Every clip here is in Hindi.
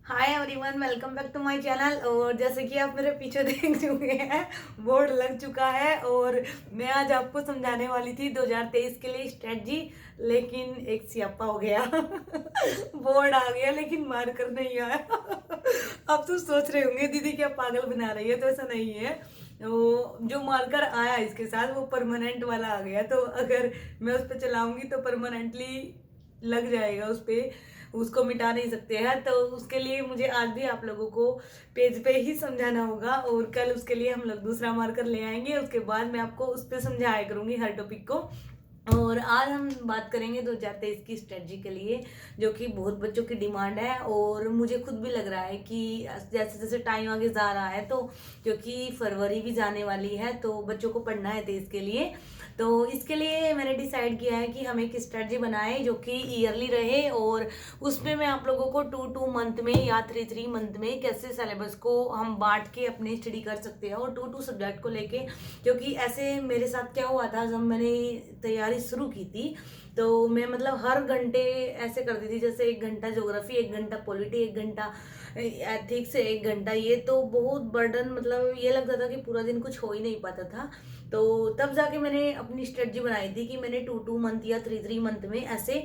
Hi everyone, welcome back to my channel. और जैसे कि आप मेरे पीछे देख चुके हैं, बोर्ड लग चुका है और मैं आज आपको समझाने वाली थी 2023 के लिए स्ट्रेटजी, लेकिन एक सियापा हो गया। बोर्ड आ गया लेकिन मार्कर नहीं आया। अब तो सोच रहे होंगे दीदी क्या पागल बना रही है, तो ऐसा नहीं है। वो जो मार्कर आया इसके साथ वो परमानेंट वाला आ गया, तो अगर मैं उस पर चलाऊंगी तो परमानेंटली लग जाएगा उस पे, उसको मिटा नहीं सकते हैं। तो उसके लिए मुझे आज भी आप लोगों को पेज पे ही समझाना होगा और कल उसके लिए हम लोग दूसरा मार्कर ले आएंगे। उसके बाद मैं आपको उस पर समझाया करूंगी हर टॉपिक को। और आज हम बात करेंगे 2023 की स्ट्रेटजी के लिए, जो कि बहुत बच्चों की डिमांड है और मुझे खुद भी लग रहा है कि जैसे जैसे टाइम आगे जा रहा है, तो क्योंकि फरवरी भी जाने वाली है तो बच्चों को पढ़ना है तेज के लिए। तो इसके लिए मैंने डिसाइड किया है कि हम एक स्ट्रेटजी बनाए जो कि ईयरली रहे और उसमें मैं आप लोगों को 2-2 मंथ में या 3-3 मंथ में कैसे सिलेबस को हम बांट के अपनी स्टडी कर सकते हैं और 2-2 सब्जेक्ट को लेके। क्योंकि ऐसे मेरे साथ क्या हुआ था, जब मैंने तैयारी शुरू की थी तो मैं मतलब हर घंटे ऐसे करती थी, जैसे 1 घंटा ज्योग्राफी, 1 घंटा पॉलिटी, 1 घंटा एथिक्स, 1 घंटा ये, तो बहुत बर्डन, मतलब ये लगता था कि पूरा दिन कुछ हो ही नहीं पाता था। तो तब जाके मैंने अपनी स्ट्रेटजी बनाई थी कि मैंने 2-2 मंथ या 3-3 मंथ में ऐसे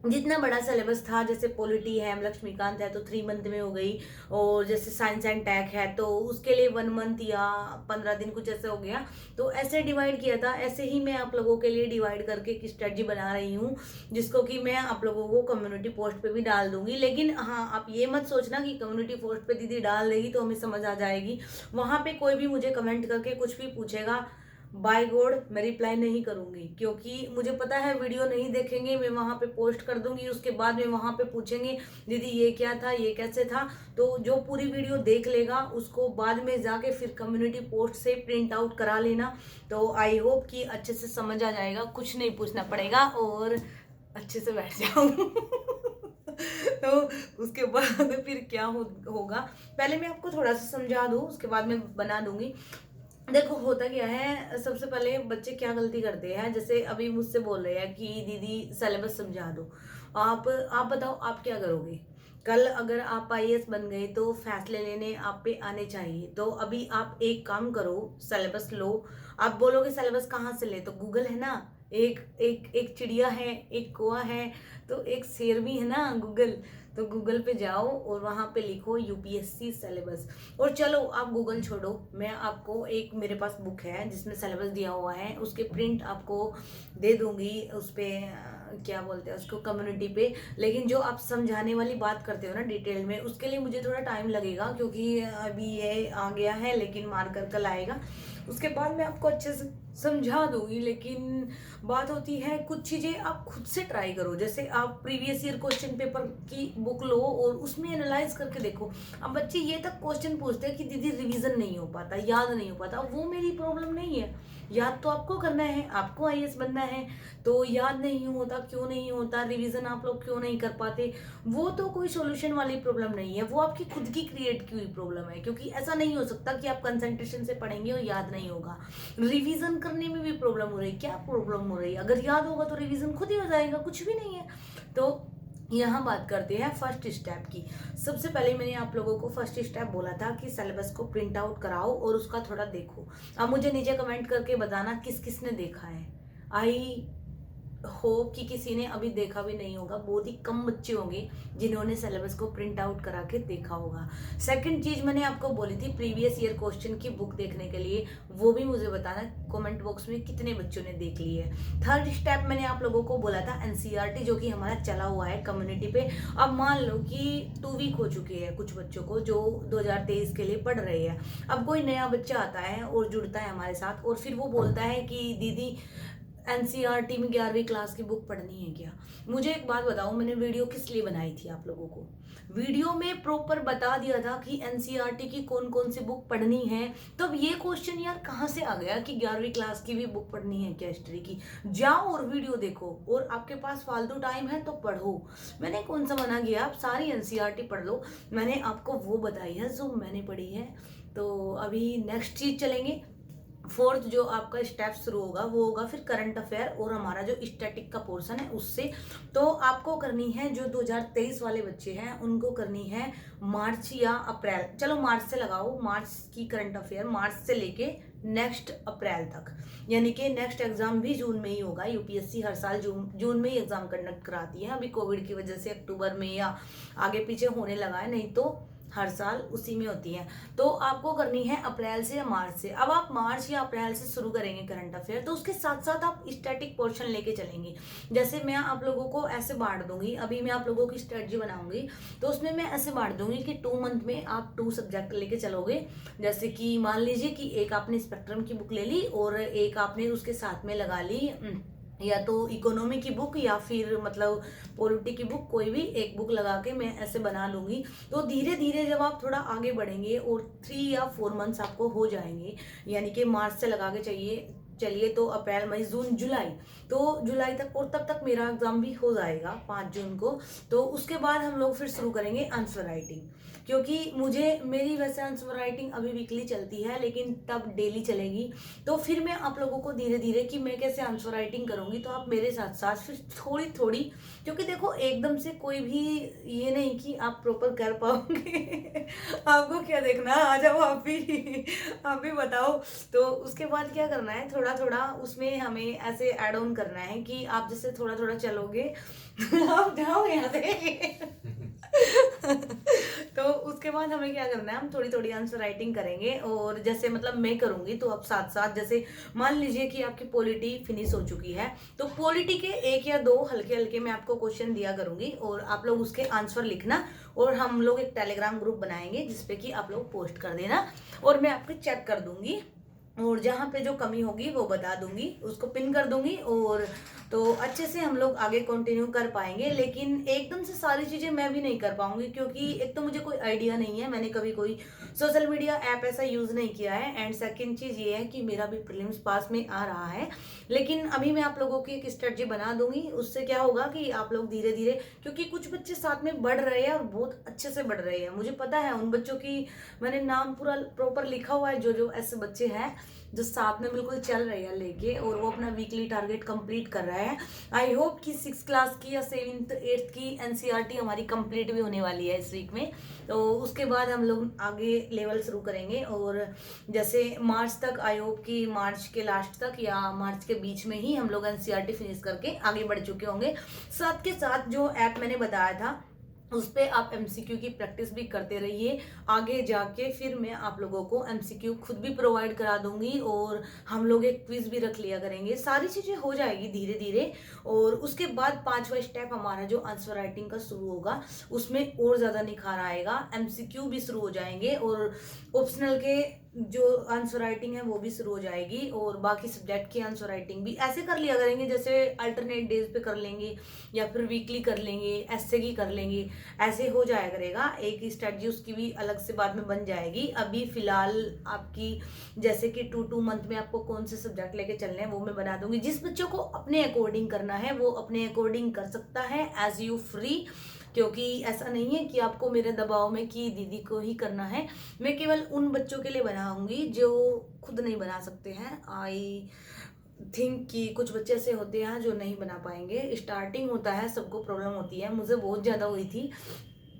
जितना बड़ा सिलेबस था, जैसे पॉलिटी है, लक्ष्मीकांत है तो 3 मंथ में हो गई, और जैसे साइंस एंड टेक है तो उसके लिए 1 मंथ या 15 दिन कुछ ऐसा हो गया। तो ऐसे डिवाइड किया था। ऐसे ही मैं आप लोगों के लिए डिवाइड करके एक स्ट्रेटजी बना रही हूँ, जिसको कि मैं आप लोगों को कम्युनिटी पोस्ट पे भी डाल दूंगी। लेकिन हाँ, आप ये मत सोचना कि कम्युनिटी पोस्ट पे दीदी डाल देगी तो हमें समझ आ जाएगी। वहां पे कोई भी मुझे कमेंट करके कुछ भी पूछेगा, बाय गॉड मैं रिप्लाई नहीं करूंगी, क्योंकि मुझे पता है वीडियो नहीं देखेंगे, मैं वहां पे पोस्ट कर दूंगी, उसके बाद में वहां पे पूछेंगे दीदी ये क्या था, ये कैसे था। तो जो पूरी वीडियो देख लेगा उसको बाद में जाके फिर कम्युनिटी पोस्ट से प्रिंट आउट करा लेना। तो आई होप कि अच्छे से समझ आ जाएगा, कुछ नहीं पूछना पड़ेगा और अच्छे से बैठ जाऊं। तो उसके बाद फिर क्या होगा, पहले मैं आपको थोड़ा सा समझा दूं, उसके बाद मैं बना दूंगी। देखो होता क्या है, सबसे पहले बच्चे क्या गलती करते हैं, जैसे अभी मुझसे बोल रहे हैं कि दीदी सिलेबस समझा दो। आप बताओ आप क्या करोगे कल, अगर आप आईएएस बन गए तो फैसले लेने आप पे आने चाहिए। तो अभी आप एक काम करो, सिलेबस लो। आप बोलोगे सिलेबस कहाँ से ले, तो गूगल है ना। एक एक एक चिड़िया है, एक कौवा है, तो एक शेर भी है ना, गूगल। तो गूगल पे जाओ और वहां पे लिखो यूपीएससी सिलेबस। और चलो आप गूगल छोड़ो, मैं आपको एक, मेरे पास बुक है जिसमें सिलेबस दिया हुआ है, उसके प्रिंट आपको दे दूंगी उस पे, क्या बोलते हैं उसको, कम्युनिटी पे। लेकिन जो आप समझाने वाली बात करते हो ना डिटेल में, उसके लिए मुझे थोड़ा टाइम लगेगा, क्योंकि अभी ये आ गया है लेकिन मार्कर कल आएगा। उसके बाद मैं आपको अच्छे से समझा दूंगी। लेकिन बात होती है, कुछ चीजें आप खुद से ट्राई करो। जैसे आप प्रीवियस ईयर क्वेश्चन पेपर की बुक लो और उसमें एनालाइज करके देखो। अब बच्चे ये तक क्वेश्चन पूछते हैं कि दीदी रिवीजन नहीं हो पाता, याद नहीं हो पाता। वो मेरी प्रॉब्लम नहीं है, याद तो आपको करना है, आपको आईएएस बनना है। तो याद नहीं होता, क्यों नहीं होता, रिवीजन आप लोग क्यों नहीं कर पाते, वो तो कोई सोल्यूशन वाली प्रॉब्लम नहीं है, वो आपकी खुद की क्रिएट की हुई प्रॉब्लम है। क्योंकि ऐसा नहीं हो सकता कि आप कंसंट्रेशन से पढ़ेंगे और याद नहीं होगा। रिवीजन करने में भी प्रॉब्लम हो रही है, क्या प्रॉब्लम हो रही है, अगर याद होगा तो रिवीजन खुद ही हो जाएगा, कुछ भी नहीं है। तो यहाँ बात करते हैं फर्स्ट स्टेप की। सबसे पहले मैंने आप लोगों को फर्स्ट स्टेप बोला था कि सिलेबस को प्रिंट आउट कराओ और उसका थोड़ा देखो। अब मुझे नीचे कमेंट करके बताना किस किसने देखा है। आई होप कि किसी ने अभी देखा भी नहीं होगा, बहुत ही कम बच्चे होंगे जिन्होंने सिलेबस को प्रिंट आउट करा के देखा होगा। सेकंड चीज मैंने आपको बोली थी प्रीवियस ईयर क्वेश्चन की बुक देखने के लिए, वो भी मुझे बताना कमेंट बॉक्स में कितने बच्चों ने देख ली है। थर्ड स्टेप मैंने आप लोगों को बोला था एनसीईआरटी, जो कि हमारा चला हुआ है कम्युनिटी पे। अब मान लो कि 2 वीक हो चुके हैं कुछ बच्चों को जो 2023 के लिए पढ़ रहे हैं। अब कोई नया बच्चा आता है और जुड़ता है हमारे साथ और फिर वो बोलता है कि दीदी एनसीईआरटी में 11वीं क्लास की बुक पढ़नी है क्या। मुझे एक बात बताओ, मैंने वीडियो किस लिए बनाई थी आप लोगों को, वीडियो में प्रॉपर बता दिया था कि एनसीईआरटी की कौन कौन सी बुक पढ़नी है। तो अब ये क्वेश्चन यार कहाँ से आ गया कि 11वीं क्लास की भी बुक पढ़नी है क्या हिस्ट्री की। जाओ और वीडियो देखो, और आपके पास फालतू टाइम है तो पढ़ो। मैंने कौन सा मना किया, आप सारी एनसीईआरटी पढ़ लो, मैंने आपको वो बताई है जो मैंने पढ़ी है। तो अभी नेक्स्ट चीज चलेंगे, फोर्थ जो आपका स्टेप शुरू होगा वो होगा फिर करंट अफेयर और हमारा जो स्टैटिक का पोर्शन है उससे। तो आपको करनी है, जो 2023 वाले बच्चे हैं उनको करनी है मार्च या अप्रैल, चलो मार्च से लगाओ, मार्च की करंट अफेयर मार्च से लेके नेक्स्ट अप्रैल तक, यानी कि नेक्स्ट एग्जाम भी जून में ही होगा। यूपीएससी हर साल जून में ही एग्जाम कंडक्ट कराती है, अभी कोविड की वजह से अक्टूबर में या आगे पीछे होने लगा है, नहीं तो हर साल उसी में होती है। तो आपको करनी है अप्रैल से या मार्च से। अब आप मार्च या अप्रैल से शुरू करेंगे करंट अफेयर, तो उसके साथ साथ आप स्टैटिक पोर्शन लेके चलेंगे। जैसे मैं आप लोगों को ऐसे बांट दूंगी, अभी मैं आप लोगों की स्ट्रेटजी बनाऊंगी तो उसमें मैं ऐसे बांट दूंगी कि 2 मंथ में आप 2 सब्जेक्ट लेके चलोगे। जैसे कि मान लीजिए कि एक आपने स्पेक्ट्रम की बुक ले ली और एक आपने उसके साथ में लगा ली या तो इकोनॉमी की बुक या फिर मतलब पॉलिटी की बुक, कोई भी एक बुक लगा के मैं ऐसे बना लूंगी। तो धीरे धीरे जब आप थोड़ा आगे बढ़ेंगे और 3 या 4 मंथ्स आपको हो जाएंगे, यानी कि मार्च से लगा के चलिए तो अप्रैल मई जून जुलाई, तो जुलाई तक, और तब तक मेरा एग्जाम भी हो जाएगा 5 जून को। तो उसके बाद हम लोग फिर शुरू करेंगे आंसर राइटिंग, क्योंकि मेरी वैसे आंसर राइटिंग अभी वीकली चलती है लेकिन तब डेली चलेगी। तो फिर मैं आप लोगों को धीरे धीरे कि मैं कैसे आंसर राइटिंग करूंगी, तो आप मेरे साथ साथ फिर थोड़ी थोड़ी, क्योंकि देखो एकदम से कोई भी ये नहीं कि आप प्रॉपर कर पाओगे आपको क्या देखना, आ जाओ आप भी बताओ। तो उसके बाद क्या करना है, थोड़ा थोड़ा उसमें हमें ऐसे ऐड ऑन करना है कि आप जैसे थोड़ा थोड़ा चलोगे आप जाओ यहाँ से तो उसके बाद हमें क्या करना है, हम थोड़ी थोड़ी आंसर राइटिंग करेंगे। और जैसे मतलब मैं करूंगी तो आप साथ साथ, जैसे मान लीजिए कि आपकी पॉलिटी फिनिश हो चुकी है तो पॉलिटी के 1 या 2 हल्के हल्के मैं आपको क्वेश्चन दिया करूंगी और आप लोग उसके आंसर लिखना, और हम लोग एक टेलीग्राम ग्रुप बनाएंगे जिसपे कि आप लोग पोस्ट कर देना और मैं आपके चेक कर दूंगी और जहाँ पे जो कमी होगी वो बता दूंगी, उसको पिन कर दूंगी, और तो अच्छे से हम लोग आगे कंटिन्यू कर पाएंगे। लेकिन एकदम से सारी चीज़ें मैं भी नहीं कर पाऊंगी, क्योंकि एक तो मुझे कोई आइडिया नहीं है, मैंने कभी कोई सोशल मीडिया ऐप ऐसा यूज़ नहीं किया है, एंड सेकंड चीज़ ये है कि मेरा भी प्रीलिम्स पास में आ रहा है। लेकिन अभी मैं आप लोगों की एक स्ट्रेटजी बना दूंगी, उससे क्या होगा कि आप लोग धीरे धीरे, क्योंकि कुछ बच्चे साथ में बढ़ रहे हैं और बहुत अच्छे से बढ़ रहे हैं, मुझे पता है उन बच्चों की, मैंने नाम पूरा प्रॉपर लिखा हुआ है, जो ऐसे बच्चे हैं जो साथ में बिल्कुल चल रहे हैं लेके, और वो अपना वीकली टारगेट कंप्लीट कर रहे हैं। आई होप कि 6th क्लास की या 7th 8th की एनसीईआरटी हमारी कंप्लीट भी होने वाली है इस वीक में। तो उसके बाद हम लोग आगे लेवल शुरू करेंगे, और जैसे मार्च तक, आई होप कि मार्च के लास्ट तक या मार्च के बीच में ही हम लोग एनसीईआरटी फिनिश करके आगे बढ़ चुके होंगे। साथ के साथ जो ऐप मैंने बताया था उस पर आप एमसीक्यू की प्रैक्टिस भी करते रहिए, आगे जाके फिर मैं आप लोगों को एमसीक्यू खुद भी प्रोवाइड करा दूंगी और हम लोग एक क्विज भी रख लिया करेंगे, सारी चीज़ें हो जाएगी धीरे धीरे। और उसके बाद 5वां स्टेप हमारा जो आंसर राइटिंग का शुरू होगा उसमें और ज़्यादा निखार आएगा, एमसीक्यू भी शुरू हो जाएंगे और ऑप्शनल के जो आंसर राइटिंग है वो भी शुरू हो जाएगी, और बाकी सब्जेक्ट की आंसर राइटिंग भी ऐसे कर लिया करेंगे, जैसे अल्टरनेट डेज पे कर लेंगे या फिर वीकली कर लेंगे, ऐसे की कर लेंगे, ऐसे हो जाया करेगा। एक स्ट्रेटजी उसकी भी अलग से बाद में बन जाएगी। अभी फिलहाल आपकी जैसे कि 2 मंथ में आपको कौन से सब्जेक्ट लेके चलने हैं वो मैं बना दूंगी। जिस बच्चों को अपने अकॉर्डिंग करना है वो अपने अकॉर्डिंग कर सकता है, एज यू फ्री, क्योंकि ऐसा नहीं है कि आपको मेरे दबाव में कि दीदी को ही करना है। मैं केवल उन बच्चों के लिए बनाऊंगी जो खुद नहीं बना सकते हैं। आई थिंक कि कुछ बच्चे ऐसे होते हैं जो नहीं बना पाएंगे, स्टार्टिंग होता है, सबको प्रॉब्लम होती है, मुझे बहुत ज़्यादा हुई थी,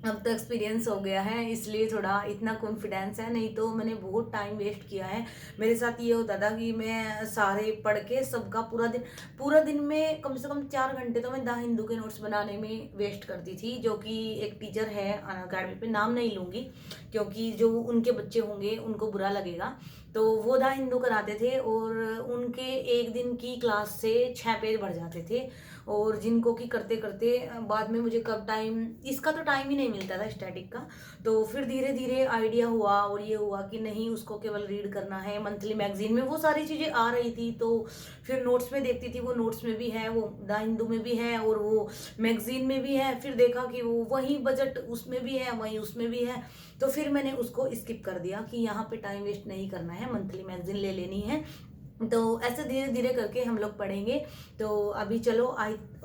अब तो एक्सपीरियंस हो गया है इसलिए थोड़ा इतना कॉन्फिडेंस है, नहीं तो मैंने बहुत टाइम वेस्ट किया है। मेरे साथ ये होता था कि मैं सारे पढ़ के सबका पूरा दिन में कम से कम 4 घंटे तो मैं द हिंदू के नोट्स बनाने में वेस्ट करती थी, जो कि एक टीचर है अनअकैडमी पे, नाम नहीं लूँगी क्योंकि जो उनके बच्चे होंगे उनको बुरा लगेगा, तो वो द हिंदू कराते थे और उनके एक दिन की क्लास से 6 पेज बढ़ जाते थे, और जिनको कि करते करते बाद में मुझे कब टाइम, इसका तो टाइम ही नहीं मिलता था स्टैटिक का। तो फिर धीरे धीरे आइडिया हुआ और ये हुआ कि नहीं, उसको केवल रीड करना है, मंथली मैगजीन में वो सारी चीज़ें आ रही थी, तो फिर नोट्स में देखती थी, वो नोट्स में भी है, वो द हिंदू में भी है और वो मैगजीन में भी है, फिर देखा कि वो वही बजट उसमें भी है, वहीं उसमें भी है, तो फिर मैंने उसको स्किप कर दिया कि यहाँ पे टाइम वेस्ट नहीं करना है, मंथली मैगजीन ले लेनी है। तो ऐसे धीरे धीरे करके हम लोग पढ़ेंगे। तो अभी चलो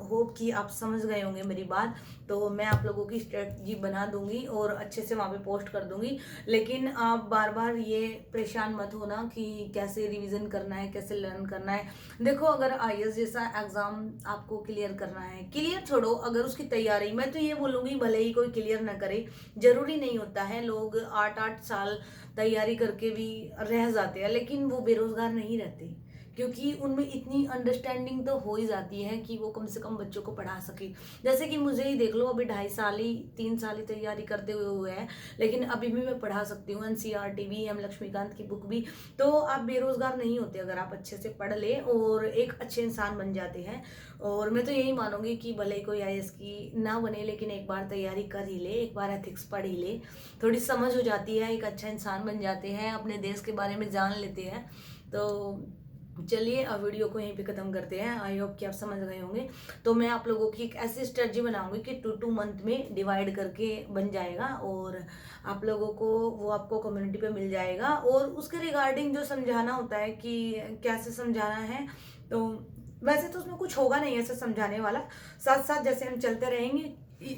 होप कि आप समझ गए होंगे मेरी बात। तो मैं आप लोगों की स्ट्रेटजी बना दूंगी और अच्छे से वहाँ पे पोस्ट कर दूंगी। लेकिन आप बार बार ये परेशान मत होना कि कैसे रिवीजन करना है, कैसे लर्न करना है। देखो, अगर IAS जैसा एग्जाम आपको क्लियर करना है, क्लियर छोड़ो, अगर उसकी तैयारी, मैं तो ये बोलूँगी भले ही कोई क्लियर ना करे, जरूरी नहीं होता है। लोग 8-8 साल तैयारी करके भी रह जाते हैं, लेकिन वो बेरोजगार नहीं रहते, क्योंकि उनमें इतनी अंडरस्टैंडिंग तो हो ही जाती है कि वो कम से कम बच्चों को पढ़ा सके। जैसे कि मुझे ही देख लो, अभी 2.5 साल ही 3 साल ही तैयारी करते हुए है, लेकिन अभी भी मैं पढ़ा सकती हूँ NCERT भी, M लक्ष्मीकांत की बुक भी। तो आप बेरोजगार नहीं होते अगर आप अच्छे से पढ़ ले और एक अच्छे इंसान बन जाते हैं। और मैं तो यही मानूंगी कि भले ही कोई IAS की ना बने, लेकिन एक बार तैयारी कर ही ले, एक बार एथिक्स पढ़ ही ले, थोड़ी समझ हो जाती है, एक अच्छा इंसान बन जाते हैं, अपने देश के बारे में जान लेते हैं। तो चलिए, अब वीडियो को यहीं पे ख़त्म करते हैं। आई होप कि आप समझ गए होंगे। तो मैं आप लोगों की एक ऐसी स्ट्रेटजी बनाऊंगी कि 2 मंथ में डिवाइड करके बन जाएगा, और आप लोगों को वो आपको कम्युनिटी पे मिल जाएगा। और उसके रिगार्डिंग जो समझाना होता है कि कैसे समझाना है, तो वैसे तो उसमें कुछ होगा नहीं ऐसे समझाने वाला, साथ साथ जैसे हम चलते रहेंगे।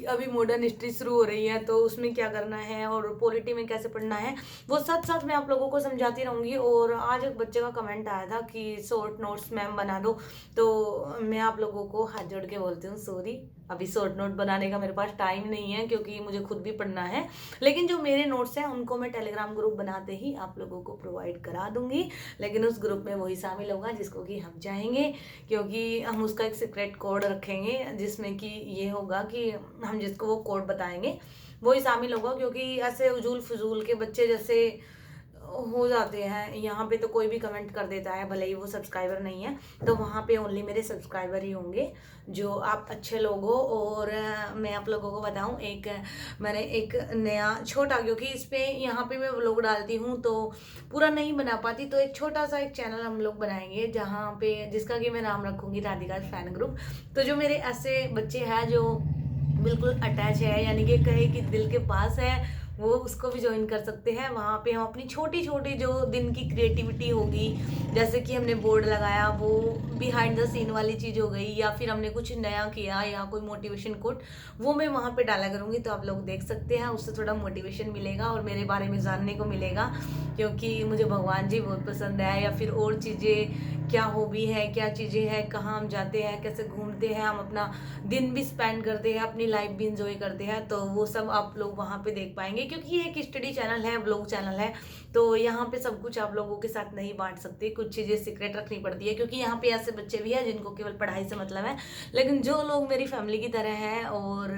अभी मॉडर्न हिस्ट्री शुरू हो रही है, तो उसमें क्या करना है और पॉलिटी में कैसे पढ़ना है, वो साथ साथ मैं आप लोगों को समझाती रहूंगी। और आज एक बच्चे का कमेंट आया था कि शॉर्ट नोट्स मैम बना दो, तो मैं आप लोगों को हाथ जोड़ के बोलती हूँ सॉरी, अभी शॉर्ट नोट बनाने का मेरे पास टाइम नहीं है, क्योंकि मुझे खुद भी पढ़ना है। लेकिन जो मेरे नोट्स हैं उनको मैं टेलीग्राम ग्रुप बनाते ही आप लोगों को प्रोवाइड करा दूंगी। लेकिन उस ग्रुप में वही शामिल होगा जिसको कि हम चाहेंगे, क्योंकि हम उसका एक सीक्रेट कोड रखेंगे, जिसमें कि ये होगा कि हम जिसको वो कोड बताएंगे वही शामिल होगा। क्योंकि ऐसे उजूल फजूल के बच्चे जैसे हो जाते हैं, यहाँ पे तो कोई भी कमेंट कर देता है, भले ही वो सब्सक्राइबर नहीं है, तो वहाँ पे ओनली मेरे सब्सक्राइबर ही होंगे जो आप अच्छे लोग हो। और मैं आप लोगों को बताऊँ, मैंने एक नया छोटा, क्योंकि इस पे यहाँ पे मैं व्लॉग डालती हूँ तो पूरा नहीं बना पाती, तो एक छोटा सा एक चैनल हम लोग बनाएंगे जहाँ पे, जिसका कि मैं नाम रखूँगी राधिका फैन ग्रुप। तो जो मेरे ऐसे बच्चे हैं जो बिल्कुल अटैच है, यानी कि कहे कि दिल के पास है, वो उसको भी ज्वाइन कर सकते हैं। वहाँ पे हम अपनी छोटी छोटी जो दिन की क्रिएटिविटी होगी, जैसे कि हमने बोर्ड लगाया, वो बिहाइंड द सीन वाली चीज़ हो गई, या फिर हमने कुछ नया किया, या कोई मोटिवेशन कोट, वो मैं वहाँ पे डाला करूँगी। तो आप लोग देख सकते हैं, उससे थोड़ा मोटिवेशन मिलेगा और मेरे बारे में जानने को मिलेगा, क्योंकि मुझे भगवान जी बहुत पसंद है, या फिर और चीज़ें, क्या हॉबी है, क्या चीज़ें हैं, कहाँ हम जाते हैं, कैसे घूमते हैं, हम अपना दिन भी स्पेंड करते हैं, अपनी लाइफ भी इंजॉय करते हैं, तो वो सब आप लोग वहाँ पे देख पाएंगे। क्योंकि ये एक स्टडी चैनल है, ब्लॉग चैनल है, तो यहाँ पे सब कुछ आप लोगों के साथ नहीं बांट सकते, कुछ चीज़ें सीक्रेट रखनी पड़ती है, क्योंकि यहाँ पे ऐसे बच्चे भी हैं जिनको केवल पढ़ाई से मतलब है। लेकिन जो लोग मेरी फैमिली की तरह हैं और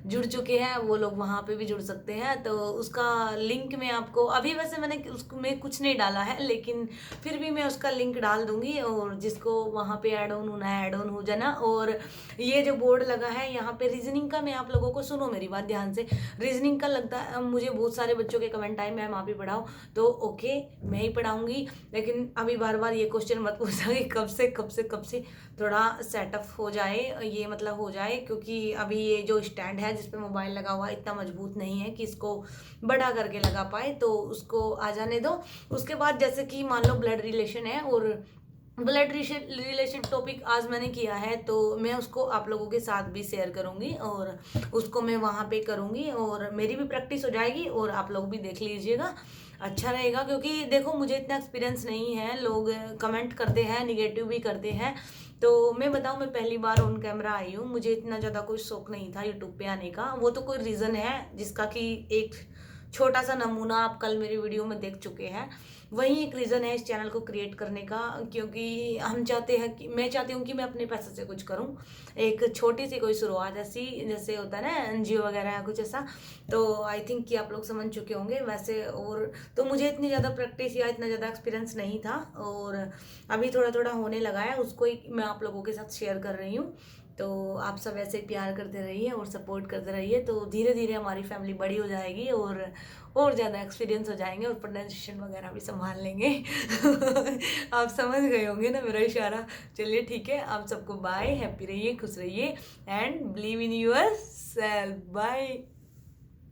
जुड़ चुके हैं, वो लोग वहाँ पे भी जुड़ सकते हैं। तो उसका लिंक मैं आपको, अभी वैसे मैंने उसमें कुछ नहीं डाला है, लेकिन फिर भी मैं उसका लिंक डाल दूंगी, और जिसको वहाँ पे ऐड ऑन होना है ऐड ऑन हो जाना। और ये जो बोर्ड लगा है यहाँ पे रीजनिंग का, मैं आप लोगों को, सुनो मेरी बात ध्यान से, रीजनिंग का लगता है मुझे बहुत सारे बच्चों के कमेंट आए मैम आप ही पढ़ाओ, तो ओके मैं ही पढ़ाऊंगी। लेकिन अभी बार बार ये क्वेश्चन मत पूछना कि कब से थोड़ा सेटअप हो जाए, ये मतलब हो जाए, क्योंकि अभी ये जो स्टैंड है जिसपे मोबाइल लगा हुआ है इतना मजबूत नहीं है कि इसको बड़ा करके लगा पाए, तो उसको आ जाने दो। उसके बाद जैसे कि मान लो ब्लड रिलेशन है, और ब्लड रिलेशन टॉपिक आज मैंने किया है, तो मैं उसको आप लोगों के साथ भी शेयर करूंगी, और उसको मैं वहाँ पे करूंगी, और मेरी भी प्रैक्टिस हो जाएगी, और आप लोग भी देख लीजिएगा, अच्छा रहेगा। क्योंकि देखो, मुझे इतना एक्सपीरियंस नहीं है, लोग कमेंट करते हैं, निगेटिव भी करते हैं, तो मैं बताऊं, मैं पहली बार ऑन कैमरा आई हूँ, मुझे इतना ज़्यादा कोई शौक नहीं था यूट्यूब पे आने का। वो तो कोई रीज़न है जिसका कि एक छोटा सा नमूना आप कल मेरी वीडियो में देख चुके हैं, वही एक रीज़न है इस चैनल को क्रिएट करने का। क्योंकि हम चाहते हैं कि, मैं चाहती हूँ कि मैं अपने पैसे से कुछ करूँ, एक छोटी सी कोई शुरुआत ऐसी, जैसे होता है ना NGO वगैरह या कुछ ऐसा। तो आई थिंक कि आप लोग समझ चुके होंगे वैसे। और तो मुझे इतनी ज़्यादा प्रैक्टिस या इतना ज़्यादा एक्सपीरियंस नहीं था, और अभी थोड़ा थोड़ा होने लगा है, उसको ही मैं आप लोगों के साथ शेयर कर रही हूँ। तो आप सब ऐसे ही प्यार करते रहिए और सपोर्ट करते रहिए, तो धीरे धीरे हमारी फैमिली बड़ी हो जाएगी, और ज़्यादा एक्सपीरियंस हो जाएंगे, और प्रोनाउंसिएशन वगैरह भी संभाल लेंगे। आप समझ गए होंगे ना मेरा इशारा। चलिए ठीक है, आप सबको बाय, हैप्पी रहिए, खुश रहिए, and believe in yourself. Bye.